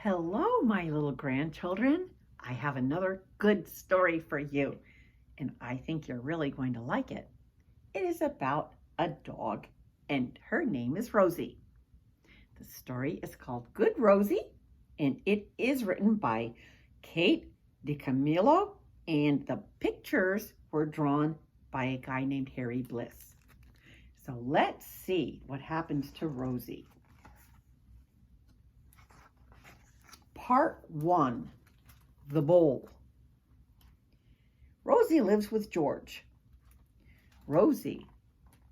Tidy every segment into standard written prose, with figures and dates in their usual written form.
Hello, my little grandchildren. I have another good story for you, and I think you're really going to like it. It is about a dog, and her name is Rosie. The story is called Good Rosie, and it is written by Kate DiCamillo, and the pictures were drawn by a guy named Harry Bliss. So let's see what happens to Rosie. Part 1, The Bowl. Rosie lives with George. Rosie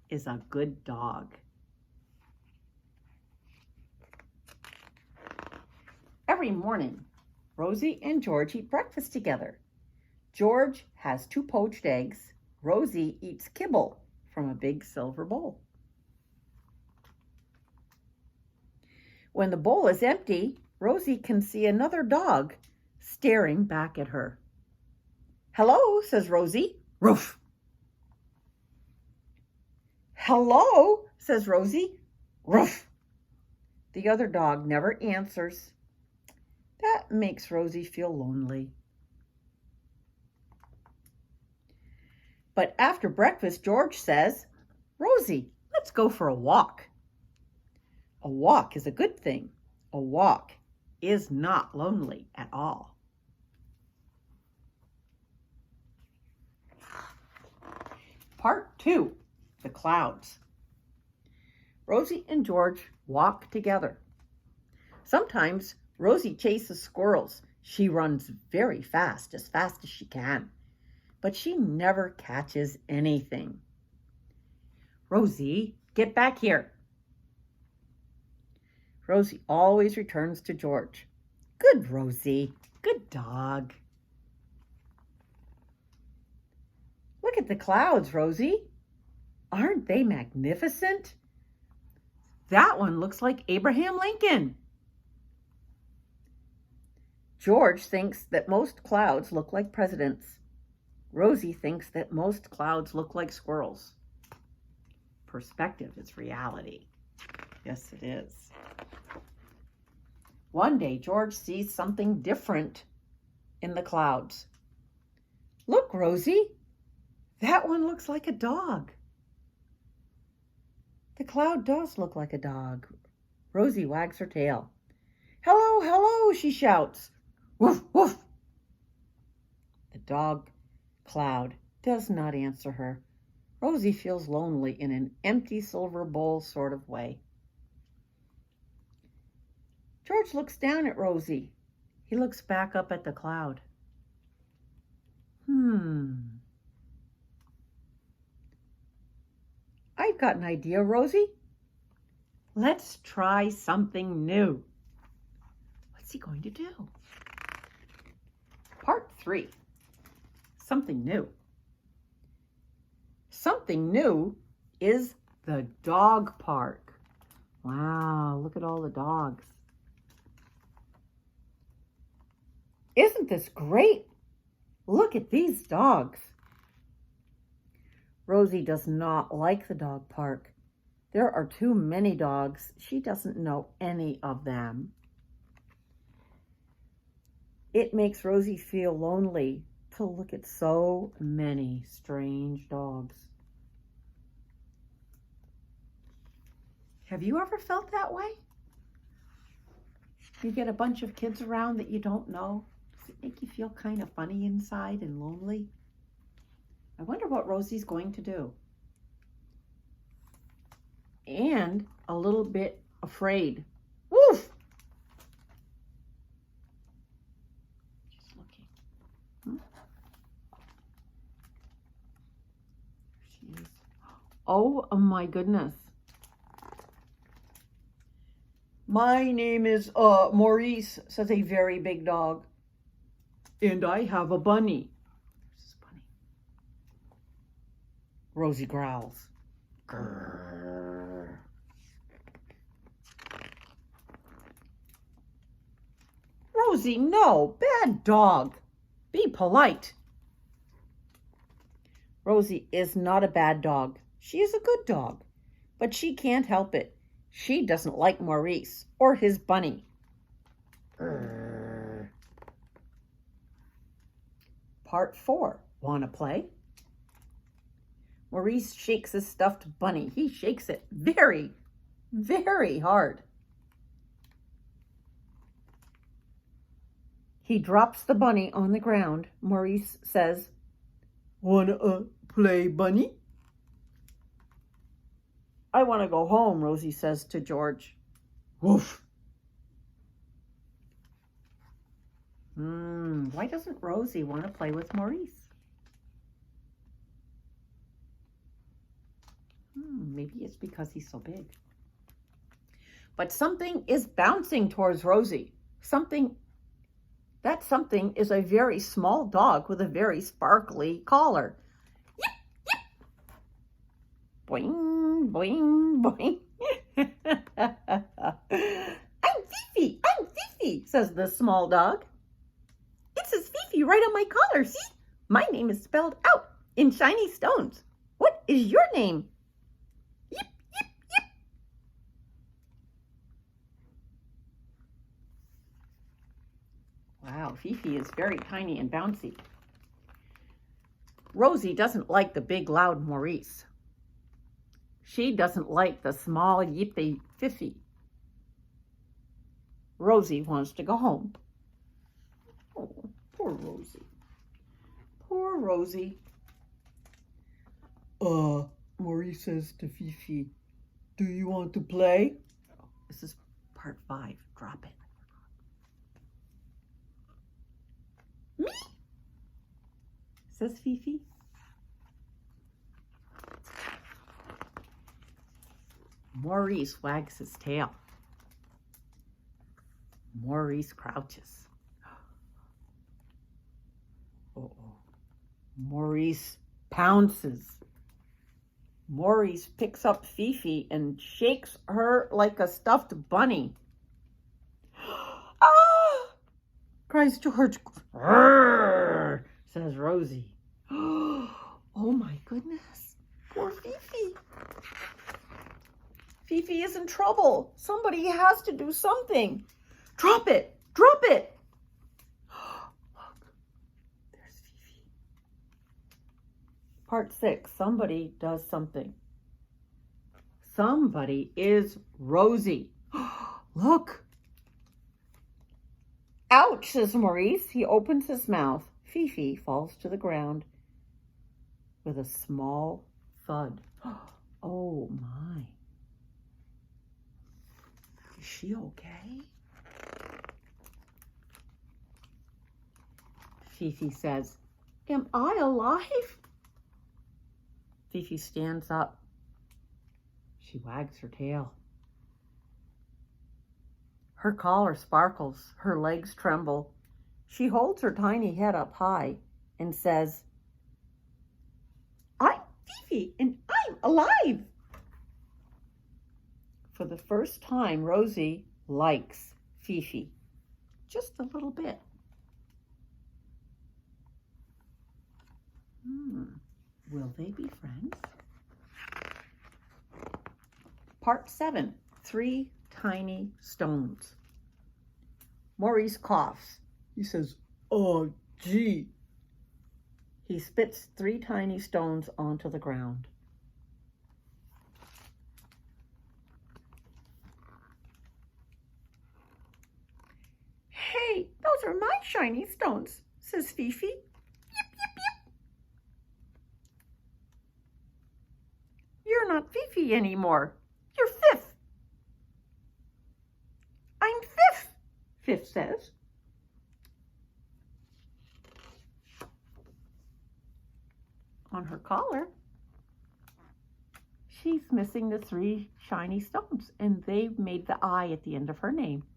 is a good dog. Every morning, Rosie and George eat breakfast together. George has 2 poached eggs. Rosie eats kibble from a big silver bowl. When the bowl is empty, Rosie can see another dog staring back at her. "Hello," says Rosie. "Roof." "Hello," says Rosie. "Roof." The other dog never answers. That makes Rosie feel lonely. But after breakfast, George says, "Rosie, let's go for a walk." A walk is a good thing. A walk is not lonely at all. Part 2, The Clouds. Rosie and George walk together. Sometimes Rosie chases squirrels. She runs very fast as she can, but she never catches anything. "Rosie, get back here." Rosie always returns to George. "Good Rosie, good dog." "Look at the clouds, Rosie. Aren't they magnificent? That one looks like Abraham Lincoln." George thinks that most clouds look like presidents. Rosie thinks that most clouds look like squirrels. Perspective is reality. Yes, it is. One day, George sees something different in the clouds. "Look, Rosie, that one looks like a dog." The cloud does look like a dog. Rosie wags her tail. "Hello, hello," she shouts. "Woof, woof." The dog cloud does not answer her. Rosie feels lonely in an empty silver bowl sort of way. George looks down at Rosie. He looks back up at the cloud. "I've got an idea, Rosie. Let's try something new." What's he going to do? Part 3, Something New. Something new is the dog park. Wow, look at all the dogs. Isn't this great? Look at these dogs. Rosie does not like the dog park. There are too many dogs. She doesn't know any of them. It makes Rosie feel lonely to look at so many strange dogs. Have you ever felt that way? You get a bunch of kids around that you don't know. Does it make you feel kind of funny inside and lonely? I wonder what Rosie's going to do. And a little bit afraid. Woof! She's looking. There she is. Oh my goodness. "My name is Maurice," says a very big dog. "And I have a bunny." There's this bunny. Rosie growls. Grrr. "Rosie, no, bad dog. Be polite." Rosie is not a bad dog. She is a good dog, but she can't help it. She doesn't like Maurice or his bunny. Part 4. Wanna play? Maurice shakes his stuffed bunny. He shakes it very, very hard. He drops the bunny on the ground. Maurice says, "Wanna play, bunny?" "I want to go home," Rosie says to George. "Woof." Why doesn't Rosie want to play with Maurice? Maybe it's because he's so big. But something is bouncing towards Rosie. That something is a very small dog with a very sparkly collar. Yip, yip. Boing, boing, boing. I'm Fifi, says the small dog. "It says Fifi right on my collar, see? My name is spelled out in shiny stones. What is your name?" Yip, yip, yip. Wow, Fifi is very tiny and bouncy. Rosie doesn't like the big, loud Maurice. She doesn't like the small, yippy Fifi. Rosie wants to go home. Oh, poor Rosie. Poor Rosie. Maurice says to Fifi, "Do you want to play?" This is part 5. Drop it. "Me?" says Fifi. Maurice wags his tail. Maurice crouches. Uh-oh. Maurice pounces. Maurice picks up Fifi and shakes her like a stuffed bunny. "Ah!" cries George. "Rrr!" says Rosie. Oh my goodness. Poor Fifi. Fifi is in trouble. Somebody has to do something. Drop it. Drop it. Look, there's Fifi. Part 6. Somebody does something. Somebody is Rosie. Look. "Ouch," says Maurice. He opens his mouth. Fifi falls to the ground with a small thud. Oh my. Is she okay? Fifi says, "Am I alive?" Fifi stands up. She wags her tail. Her collar sparkles. Her legs tremble. She holds her tiny head up high and says, "I'm Fifi and I'm alive." For the first time, Rosie likes Fifi. Just a little bit. Will they be friends? Part 7. 3 tiny stones. Maurice coughs. He says, "Oh, gee." He spits 3 tiny stones onto the ground. "Hey, those are my shiny stones," says Fifi. "Yip, yip, yip." "You're not Fifi anymore. You're Fifth." "I'm Fifth," Fifth says. On her collar, she's missing the 3 shiny stones, and they've made the I at the end of her name.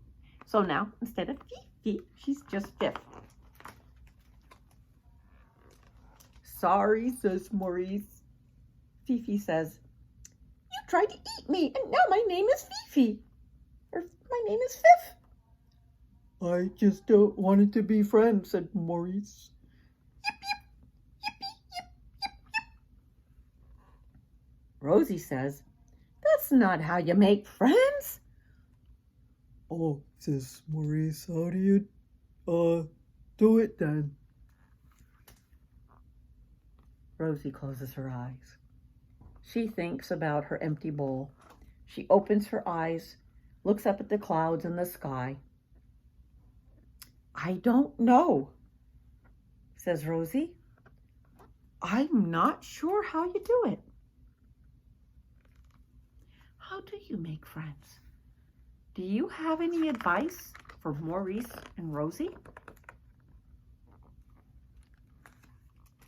So now, instead of Fifi, she's just Fifth. "Sorry," says Maurice. Fifi says, "You tried to eat me, and now my name is Fifi. Or my name is Fifth." "I just wanted to be friends," said Maurice. "Yip, yip, yippee, yip, yip, yip." Rosie says, "That's not how you make friends." Oh, says Maurice, how do you, do it then? Rosie closes her eyes. She thinks about her empty bowl. She opens her eyes, looks up at the clouds and the sky. I don't know, says Rosie. I'm not sure how you do it. How do you make friends? Do you have any advice for Maurice and Rosie?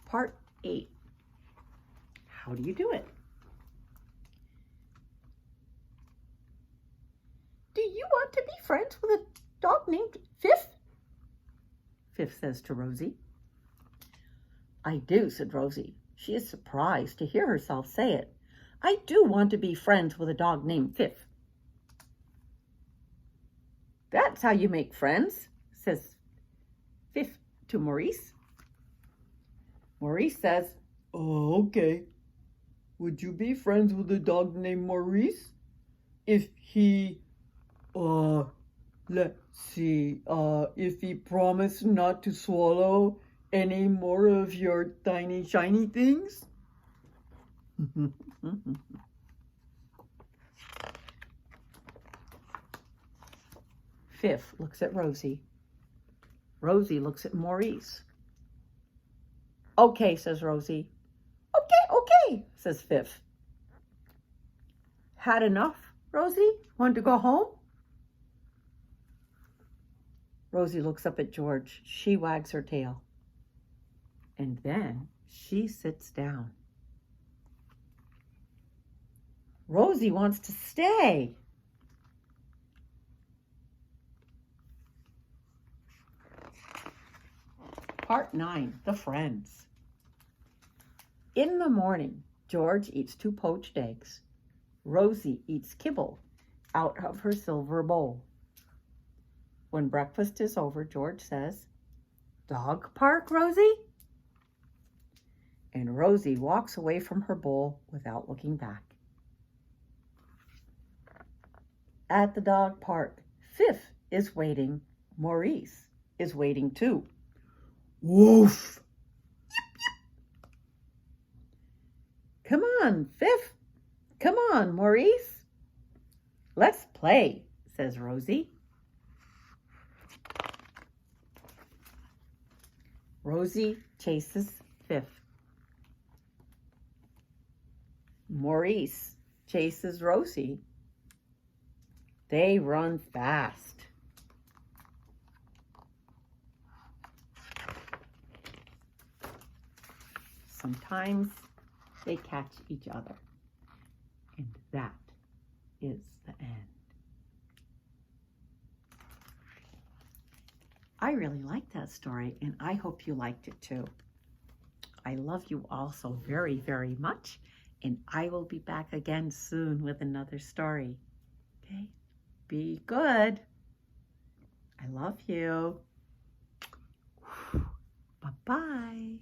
Part 8. How do you do it? Do you want to be friends with a dog named Fifth? Fifth says to Rosie. I do, said Rosie. She is surprised to hear herself say it. I do want to be friends with a dog named Fifth. That's how you make friends, says Fifth to Maurice. Maurice says, Oh, okay. Would you be friends with a dog named Maurice? If he, let's see, if he promised not to swallow any more of your tiny shiny things? Fifth looks at Rosie. Rosie looks at Maurice. Okay, says Rosie. Okay, says Fifth. Had enough, Rosie? Want to go home? Rosie looks up at George. She wags her tail. And then she sits down. Rosie wants to stay. Part 9, The Friends. In the morning, George eats 2 poached eggs. Rosie eats kibble out of her silver bowl. When breakfast is over, George says, Dog park, Rosie? And Rosie walks away from her bowl without looking back. At the dog park, Fifth is waiting. Maurice is waiting too. Woof! Come on, Fifth. Come on, Maurice. Let's play, says Rosie. Rosie chases Fifth. Maurice chases Rosie. They run fast. Sometimes they catch each other. And that is the end. I really liked that story, and I hope you liked it too. I love you all so very, very much, and I will be back again soon with another story. Okay? Be good. I love you. Bye-bye.